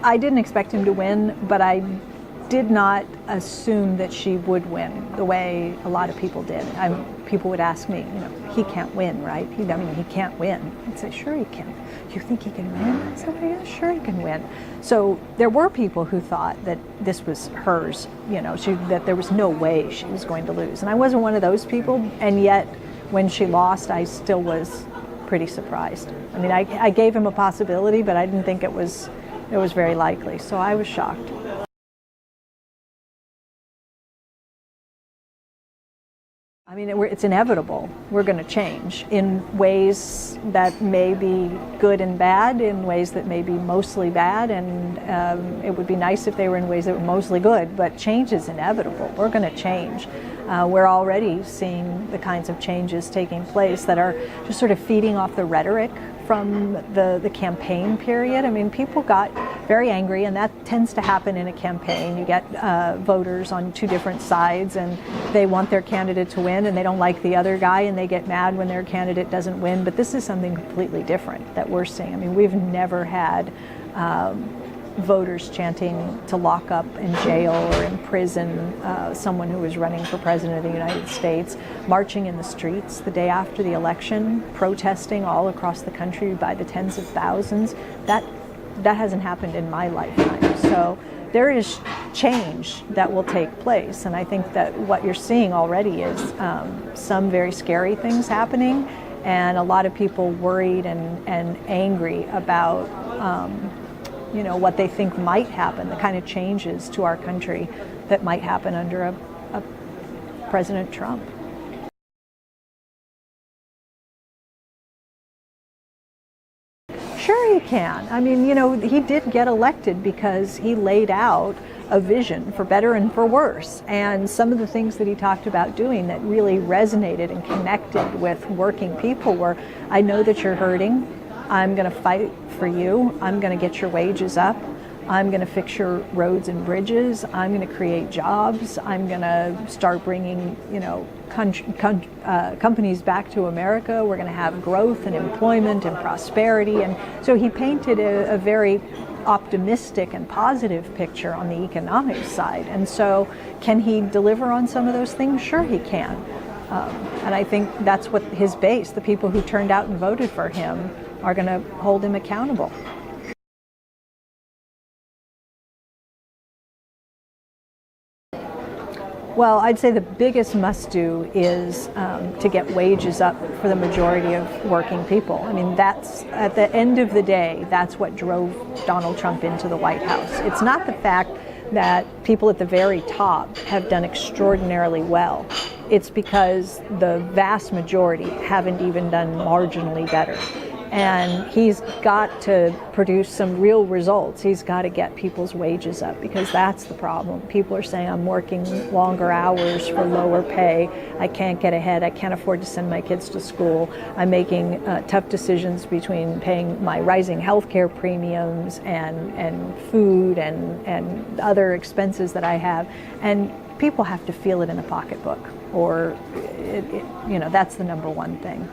I didn't expect him to win, but I did not assume that she would win the way a lot of people did. People would ask me, he can't win, right? He can't win. I'd say, sure he can. You think he can win? I said, yeah, sure he can win. So there were people who thought that this was hers, that there was no way she was going to lose. And I wasn't one of those people, and yet when she lost, I still was pretty surprised. I gave him a possibility, but I didn't think it was very likely, so I was shocked. It's inevitable. We're going to change in ways that may be good and bad, in ways that may be mostly bad, and it would be nice if they were in ways that were mostly good, but change is inevitable. We're going to change. We're already seeing the kinds of changes taking place that are just sort of feeding off the rhetoric from the campaign period. People got very angry, and that tends to happen in a campaign. You get voters on two different sides, and they want their candidate to win, and they don't like the other guy, and they get mad when their candidate doesn't win. But this is something completely different that we're seeing. We've never had voters chanting to lock up in jail or imprison someone who was running for president of the United States, marching in the streets the day after the election, protesting all across the country by the tens of thousands. That hasn't happened in my lifetime. So there is change that will take place, and I think that what you're seeing already is some very scary things happening, and a lot of people worried and angry about what they think might happen, the kind of changes to our country that might happen under a President Trump. Sure he can. He did get elected because he laid out a vision for better and for worse. And some of the things that he talked about doing that really resonated and connected with working people were, I know that you're hurting. I'm going to fight for you. I'm going to get your wages up. I'm going to fix your roads and bridges. I'm going to create jobs. I'm going to start bringing, companies back to America. We're going to have growth and employment and prosperity. And so he painted a very optimistic and positive picture on the economic side. And so can he deliver on some of those things? Sure he can. And I think that's what his base, the people who turned out and voted for him, are going to hold him accountable. Well, I'd say the biggest must-do is to get wages up for the majority of working people. That's, at the end of the day, that's what drove Donald Trump into the White House. It's not the fact that people at the very top have done extraordinarily well. It's because the vast majority haven't even done marginally better. And he's got to produce some real results. He's got to get people's wages up, because that's the problem. People are saying, I'm working longer hours for lower pay. I can't get ahead. I can't afford to send my kids to school. I'm making tough decisions between paying my rising healthcare premiums and food and other expenses that I have. And people have to feel it in the pocketbook, or that's the number one thing.